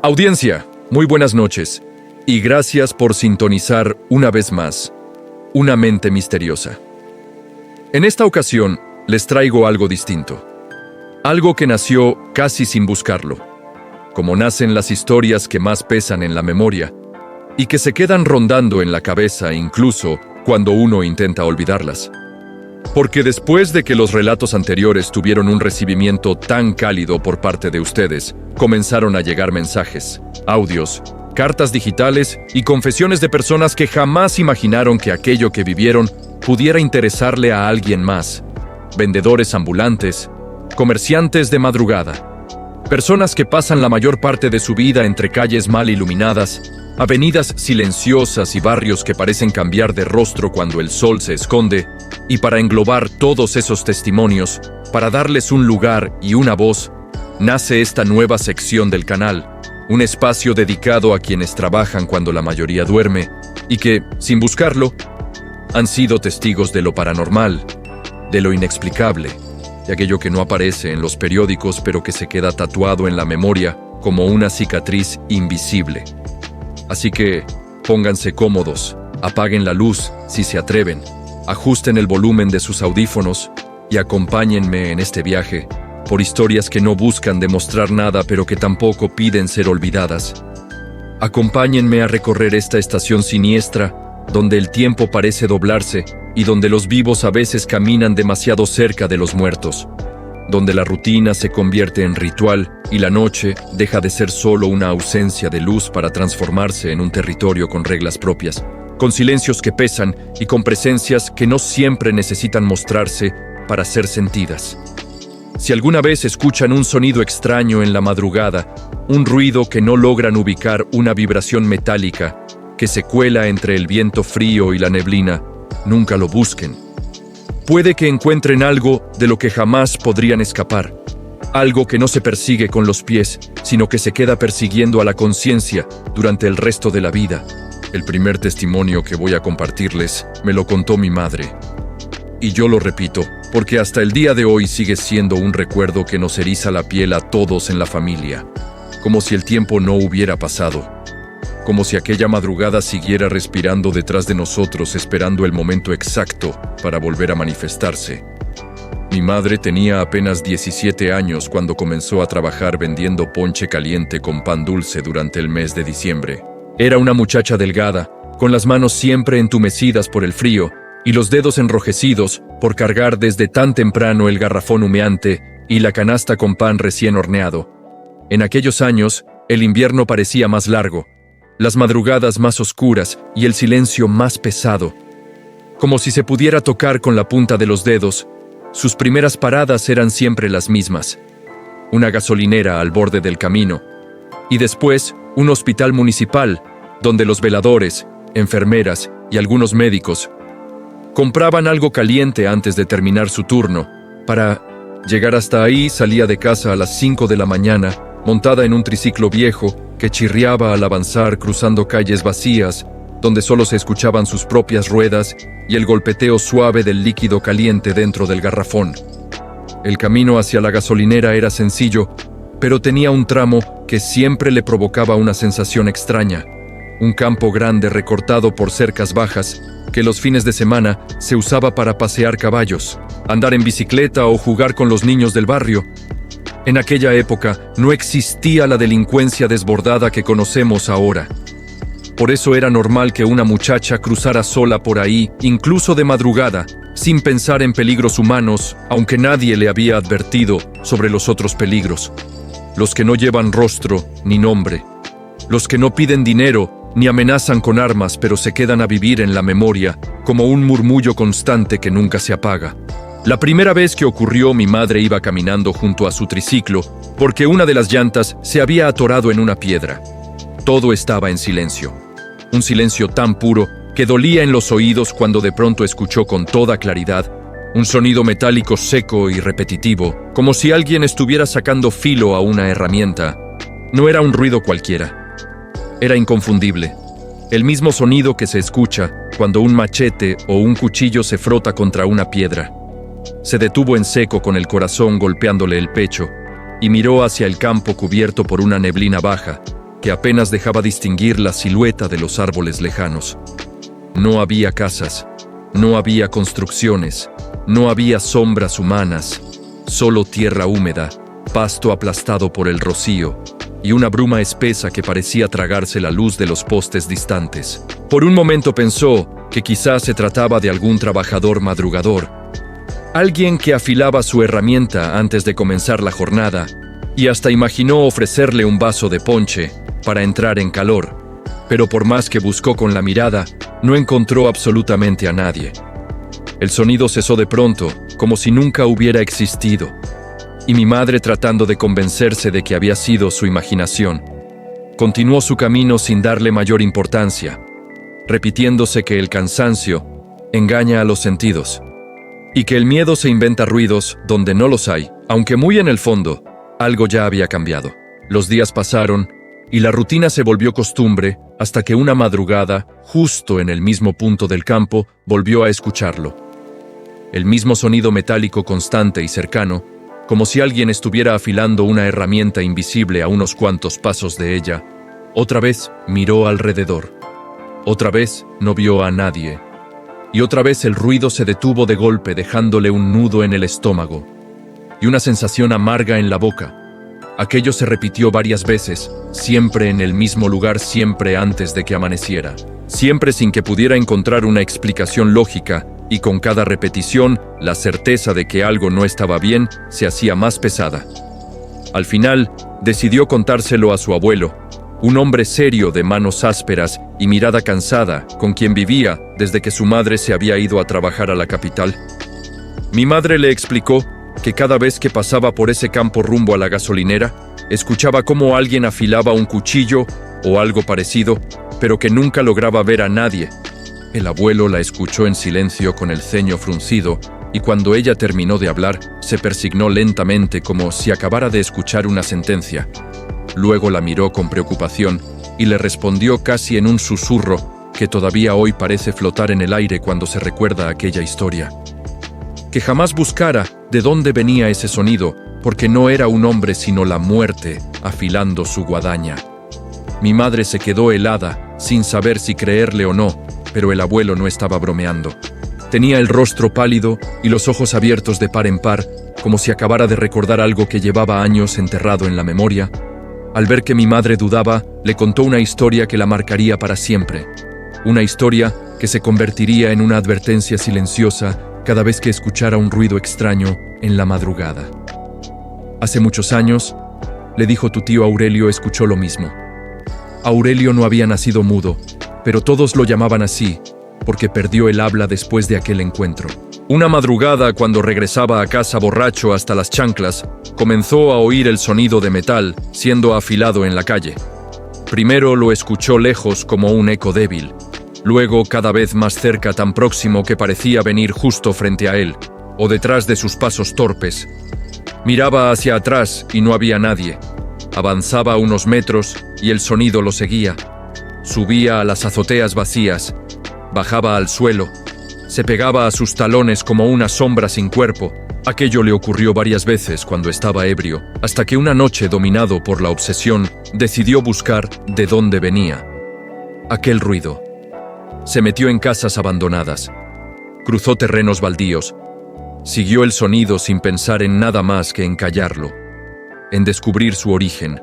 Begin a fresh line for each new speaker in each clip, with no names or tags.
Audiencia, muy buenas noches y gracias por sintonizar una vez más Una mente misteriosa. En esta ocasión les traigo algo distinto, algo que nació casi sin buscarlo, como nacen las historias que más pesan en la memoria y que se quedan rondando en la cabeza incluso cuando uno intenta olvidarlas. Porque después de que los relatos anteriores tuvieron un recibimiento tan cálido por parte de ustedes, comenzaron a llegar mensajes, audios, cartas digitales y confesiones de personas que jamás imaginaron que aquello que vivieron pudiera interesarle a alguien más. Vendedores ambulantes, comerciantes de madrugada, personas que pasan la mayor parte de su vida entre calles mal iluminadas, avenidas silenciosas y barrios que parecen cambiar de rostro cuando el sol se esconde, y para englobar todos esos testimonios, para darles un lugar y una voz, nace esta nueva sección del canal, un espacio dedicado a quienes trabajan cuando la mayoría duerme y que, sin buscarlo, han sido testigos de lo paranormal, de lo inexplicable, de aquello que no aparece en los periódicos pero que se queda tatuado en la memoria como una cicatriz invisible. Así que, pónganse cómodos, apaguen la luz si se atreven, ajusten el volumen de sus audífonos y acompáñenme en este viaje por historias que no buscan demostrar nada pero que tampoco piden ser olvidadas. Acompáñenme a recorrer esta estación siniestra donde el tiempo parece doblarse y donde los vivos a veces caminan demasiado cerca de los muertos, donde la rutina se convierte en ritual y la noche deja de ser solo una ausencia de luz para transformarse en un territorio con reglas propias, con silencios que pesan y con presencias que no siempre necesitan mostrarse para ser sentidas. Si alguna vez escuchan un sonido extraño en la madrugada, un ruido que no logran ubicar, una vibración metálica que se cuela entre el viento frío y la neblina, nunca lo busquen. Puede que encuentren algo de lo que jamás podrían escapar, algo que no se persigue con los pies, sino que se queda persiguiendo a la conciencia durante el resto de la vida. El primer testimonio que voy a compartirles me lo contó mi madre. Y yo lo repito, porque hasta el día de hoy sigue siendo un recuerdo que nos eriza la piel a todos en la familia, como si el tiempo no hubiera pasado, como si aquella madrugada siguiera respirando detrás de nosotros esperando el momento exacto para volver a manifestarse. Mi madre tenía apenas 17 años cuando comenzó a trabajar vendiendo ponche caliente con pan dulce durante el mes de diciembre. Era una muchacha delgada, con las manos siempre entumecidas por el frío y los dedos enrojecidos por cargar desde tan temprano el garrafón humeante y la canasta con pan recién horneado. En aquellos años, el invierno parecía más largo, las madrugadas más oscuras y el silencio más pesado. Como si se pudiera tocar con la punta de los dedos, sus primeras paradas eran siempre las mismas. Una gasolinera al borde del camino, y después un hospital municipal, donde los veladores, enfermeras y algunos médicos compraban algo caliente antes de terminar su turno. Para llegar hasta ahí salía de casa a las 5 de la mañana, montada en un triciclo viejo que chirriaba al avanzar cruzando calles vacías, donde solo se escuchaban sus propias ruedas y el golpeteo suave del líquido caliente dentro del garrafón. El camino hacia la gasolinera era sencillo, pero tenía un tramo que siempre le provocaba una sensación extraña. Un campo grande recortado por cercas bajas, que los fines de semana se usaba para pasear caballos, andar en bicicleta o jugar con los niños del barrio. En aquella época no existía la delincuencia desbordada que conocemos ahora. Por eso era normal que una muchacha cruzara sola por ahí, incluso de madrugada, sin pensar en peligros humanos, aunque nadie le había advertido sobre los otros peligros. Los que no llevan rostro ni nombre. Los que no piden dinero ni amenazan con armas, pero se quedan a vivir en la memoria, como un murmullo constante que nunca se apaga. La primera vez que ocurrió, mi madre iba caminando junto a su triciclo, porque una de las llantas se había atorado en una piedra. Todo estaba en silencio. Un silencio tan puro que dolía en los oídos cuando de pronto escuchó con toda claridad un sonido metálico seco y repetitivo, como si alguien estuviera sacando filo a una herramienta. No era un ruido cualquiera. Era inconfundible. El mismo sonido que se escucha cuando un machete o un cuchillo se frota contra una piedra. Se detuvo en seco con el corazón golpeándole el pecho y miró hacia el campo cubierto por una neblina baja, que apenas dejaba distinguir la silueta de los árboles lejanos. No había casas, no había construcciones, no había sombras humanas, solo tierra húmeda, pasto aplastado por el rocío y una bruma espesa que parecía tragarse la luz de los postes distantes. Por un momento pensó que quizás se trataba de algún trabajador madrugador, alguien que afilaba su herramienta antes de comenzar la jornada, y hasta imaginó ofrecerle un vaso de ponche para entrar en calor, pero por más que buscó con la mirada, no encontró absolutamente a nadie. El sonido cesó de pronto, como si nunca hubiera existido, y mi madre, tratando de convencerse de que había sido su imaginación, continuó su camino sin darle mayor importancia, repitiéndose que el cansancio engaña a los sentidos, y que el miedo se inventa ruidos donde no los hay, aunque muy en el fondo, algo ya había cambiado. Los días pasaron, y la rutina se volvió costumbre hasta que una madrugada, justo en el mismo punto del campo, volvió a escucharlo. El mismo sonido metálico constante y cercano, como si alguien estuviera afilando una herramienta invisible a unos cuantos pasos de ella. Otra vez miró alrededor. Otra vez no vio a nadie. Y otra vez el ruido se detuvo de golpe, dejándole un nudo en el estómago y una sensación amarga en la boca. Aquello se repitió varias veces, siempre en el mismo lugar, siempre antes de que amaneciera, siempre sin que pudiera encontrar una explicación lógica, y con cada repetición, la certeza de que algo no estaba bien se hacía más pesada. Al final, decidió contárselo a su abuelo, un hombre serio de manos ásperas y mirada cansada, con quien vivía desde que su madre se había ido a trabajar a la capital. Mi madre le explicó que cada vez que pasaba por ese campo rumbo a la gasolinera, escuchaba cómo alguien afilaba un cuchillo o algo parecido, pero que nunca lograba ver a nadie. El abuelo la escuchó en silencio con el ceño fruncido, y cuando ella terminó de hablar, se persignó lentamente como si acabara de escuchar una sentencia. Luego la miró con preocupación y le respondió casi en un susurro que todavía hoy parece flotar en el aire cuando se recuerda aquella historia. Que jamás buscara de dónde venía ese sonido, porque no era un hombre sino la muerte afilando su guadaña. Mi madre se quedó helada, sin saber si creerle o no, pero el abuelo no estaba bromeando. Tenía el rostro pálido y los ojos abiertos de par en par, como si acabara de recordar algo que llevaba años enterrado en la memoria. Al ver que mi madre dudaba, le contó una historia que la marcaría para siempre. Una historia que se convertiría en una advertencia silenciosa cada vez que escuchara un ruido extraño en la madrugada. Hace muchos años, le dijo tu tío Aurelio, escuchó lo mismo. Aurelio no había nacido mudo, pero todos lo llamaban así, porque perdió el habla después de aquel encuentro. Una madrugada, cuando regresaba a casa borracho hasta las chanclas, comenzó a oír el sonido de metal siendo afilado en la calle. Primero lo escuchó lejos como un eco débil, luego cada vez más cerca, tan próximo que parecía venir justo frente a él, o detrás de sus pasos torpes. Miraba hacia atrás y no había nadie. Avanzaba unos metros y el sonido lo seguía. Subía a las azoteas vacías, bajaba al suelo, se pegaba a sus talones como una sombra sin cuerpo. Aquello le ocurrió varias veces cuando estaba ebrio, hasta que una noche, dominado por la obsesión, decidió buscar de dónde venía aquel ruido. Se metió en casas abandonadas, cruzó terrenos baldíos, siguió el sonido sin pensar en nada más que en callarlo, en descubrir su origen.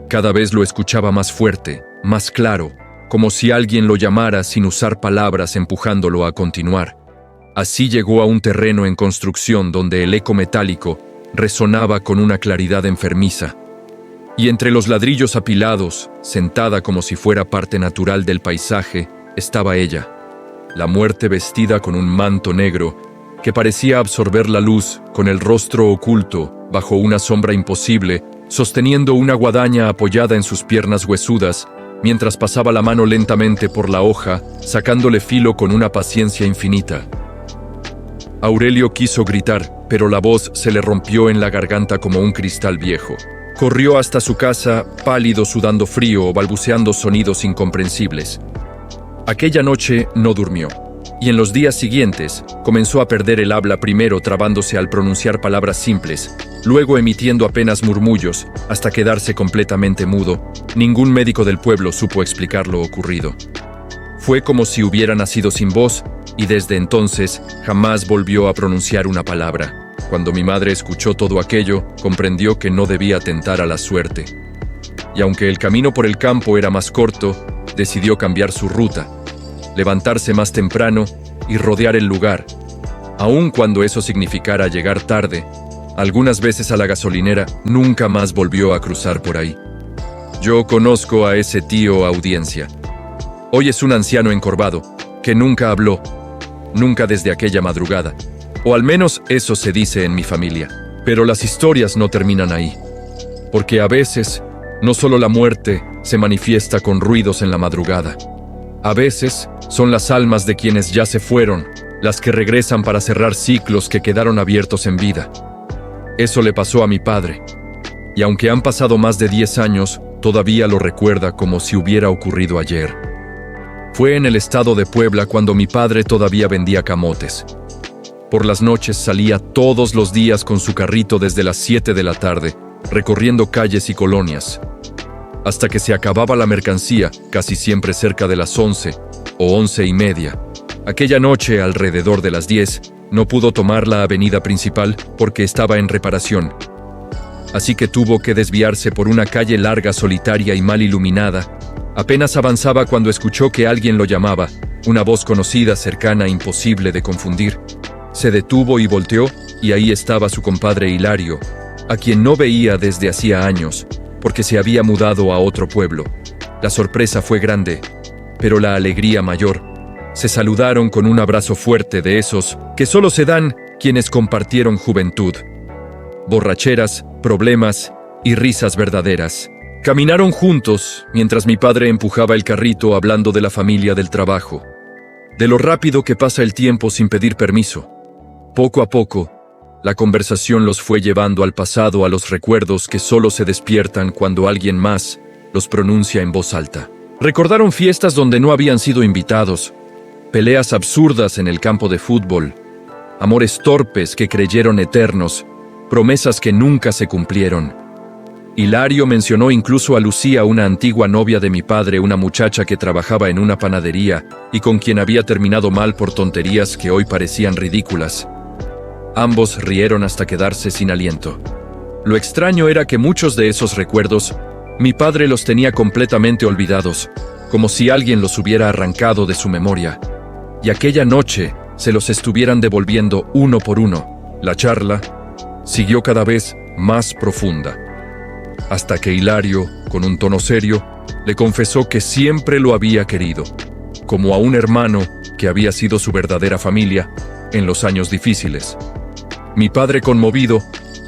Cada vez lo escuchaba más fuerte, más claro, como si alguien lo llamara sin usar palabras, empujándolo a continuar. Así llegó a un terreno en construcción donde el eco metálico resonaba con una claridad enfermiza. Y entre los ladrillos apilados, sentada como si fuera parte natural del paisaje, estaba ella, la muerte, vestida con un manto negro que parecía absorber la luz, con el rostro oculto bajo una sombra imposible, sosteniendo una guadaña apoyada en sus piernas huesudas, mientras pasaba la mano lentamente por la hoja, sacándole filo con una paciencia infinita. Aurelio quiso gritar, pero la voz se le rompió en la garganta como un cristal viejo. Corrió hasta su casa, pálido, sudando frío, balbuceando sonidos incomprensibles. Aquella noche no durmió. y en los días siguientes comenzó a perder el habla, primero trabándose al pronunciar palabras simples, luego emitiendo apenas murmullos, hasta quedarse completamente mudo. Ningún médico del pueblo supo explicar lo ocurrido. Fue como si hubiera nacido sin voz, y desde entonces jamás volvió a pronunciar una palabra. Cuando mi madre escuchó todo aquello, comprendió que no debía tentar a la suerte. Y aunque el camino por el campo era más corto, decidió cambiar su ruta, levantarse más temprano y rodear el lugar, aun cuando eso significara llegar tarde. Algunas veces a la gasolinera, nunca más volvió a cruzar por ahí. Yo conozco a ese tío, audiencia. Hoy es un anciano encorvado, que nunca habló, nunca desde aquella madrugada. O al menos eso se dice en mi familia. Pero las historias no terminan ahí. Porque a veces, no solo la muerte se manifiesta con ruidos en la madrugada. A veces, son las almas de quienes ya se fueron, las que regresan para cerrar ciclos que quedaron abiertos en vida. Eso le pasó a mi padre. Y aunque han pasado más de 10 años, todavía lo recuerda como si hubiera ocurrido ayer. Fue en el estado de Puebla cuando mi padre todavía vendía camotes. Por las noches salía todos los días con su carrito desde las 7 de la tarde, recorriendo calles y colonias, hasta que se acababa la mercancía, casi siempre cerca de las 11 o 11:30. Aquella noche, alrededor de las 10, no pudo tomar la avenida principal porque estaba en reparación. Así que tuvo que desviarse por una calle larga, solitaria y mal iluminada. Apenas avanzaba cuando escuchó que alguien lo llamaba, una voz conocida, cercana, imposible de confundir. Se detuvo y volteó, y ahí estaba su compadre Hilario, a quien no veía desde hacía años, porque se había mudado a otro pueblo. La sorpresa fue grande, pero la alegría mayor. Se saludaron con un abrazo fuerte, de esos que solo se dan quienes compartieron juventud. Borracheras, problemas y risas verdaderas. Caminaron juntos mientras mi padre empujaba el carrito, hablando de la familia, del trabajo, de lo rápido que pasa el tiempo sin pedir permiso. Poco a poco, la conversación los fue llevando al pasado, a los recuerdos que solo se despiertan cuando alguien más los pronuncia en voz alta. Recordaron fiestas donde no habían sido invitados, peleas absurdas en el campo de fútbol, amores torpes que creyeron eternos, promesas que nunca se cumplieron. Hilario mencionó incluso a Lucía, una antigua novia de mi padre, una muchacha que trabajaba en una panadería y con quien había terminado mal por tonterías que hoy parecían ridículas. Ambos rieron hasta quedarse sin aliento. Lo extraño era que muchos de esos recuerdos, mi padre los tenía completamente olvidados, como si alguien los hubiera arrancado de su memoria, y aquella noche se los estuvieran devolviendo uno por uno. La charla siguió cada vez más profunda, hasta que Hilario, con un tono serio, le confesó que siempre lo había querido, como a un hermano que había sido su verdadera familia en los años difíciles. Mi padre, conmovido,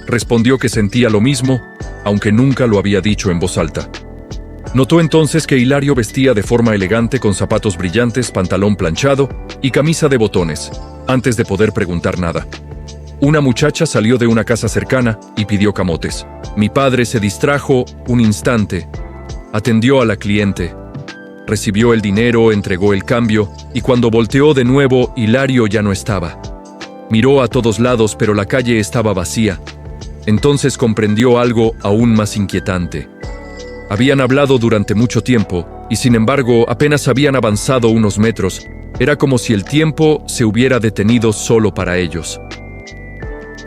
respondió que sentía lo mismo, aunque nunca lo había dicho en voz alta. Notó entonces que Hilario vestía de forma elegante, con zapatos brillantes, pantalón planchado y camisa de botones, antes de poder preguntar nada. Una muchacha salió de una casa cercana y pidió camotes. Mi padre se distrajo un instante, atendió a la cliente, recibió el dinero, entregó el cambio, y cuando volteó de nuevo, Hilario ya no estaba. Miró a todos lados, pero la calle estaba vacía. Entonces comprendió algo aún más inquietante. Habían hablado durante mucho tiempo, y sin embargo apenas habían avanzado unos metros. Era como si el tiempo se hubiera detenido solo para ellos.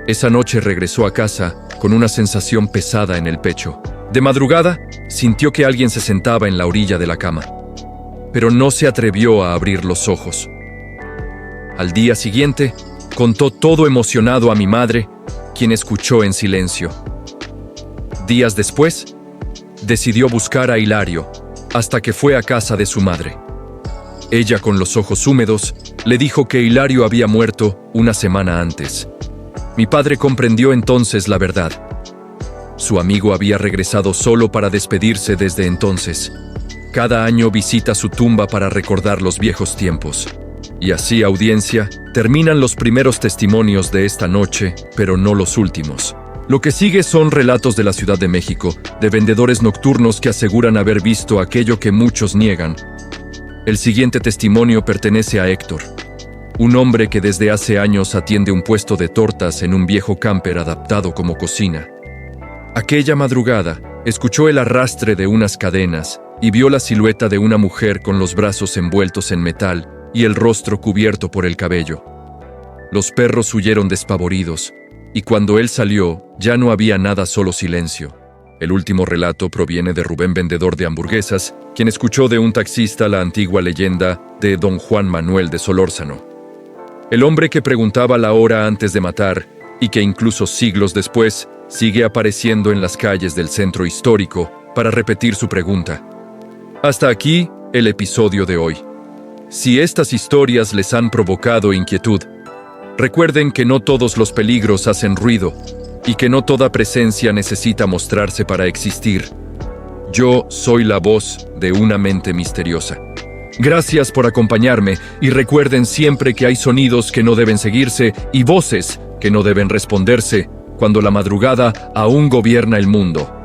Esa noche regresó a casa con una sensación pesada en el pecho. De madrugada, sintió que alguien se sentaba en la orilla de la cama, pero no se atrevió a abrir los ojos. Al día siguiente, contó todo emocionado a mi madre, quien escuchó en silencio. Días después, decidió buscar a Hilario, hasta que fue a casa de su madre. Ella, con los ojos húmedos, le dijo que Hilario había muerto una semana antes. Mi padre comprendió entonces la verdad. Su amigo había regresado solo para despedirse desde entonces. Cada año visita su tumba para recordar los viejos tiempos. Y así, audiencia, terminan los primeros testimonios de esta noche, pero no los últimos. Lo que sigue son relatos de la Ciudad de México, de vendedores nocturnos que aseguran haber visto aquello que muchos niegan. El siguiente testimonio pertenece a Héctor, un hombre que desde hace años atiende un puesto de tortas en un viejo camper adaptado como cocina. Aquella madrugada, escuchó el arrastre de unas cadenas y vio la silueta de una mujer con los brazos envueltos en metal y el rostro cubierto por el cabello. Los perros huyeron despavoridos, y cuando él salió, ya no había nada, solo silencio. El último relato proviene de Rubén, vendedor de hamburguesas, quien escuchó de un taxista la antigua leyenda de Don Juan Manuel de Solórzano. El hombre que preguntaba la hora antes de matar, y que incluso siglos después sigue apareciendo en las calles del centro histórico para repetir su pregunta. Hasta aquí el episodio de hoy. Si estas historias les han provocado inquietud, recuerden que no todos los peligros hacen ruido y que no toda presencia necesita mostrarse para existir. Yo soy la voz de una mente misteriosa. Gracias por acompañarme y recuerden siempre que hay sonidos que no deben seguirse y voces que no deben responderse cuando la madrugada aún gobierna el mundo.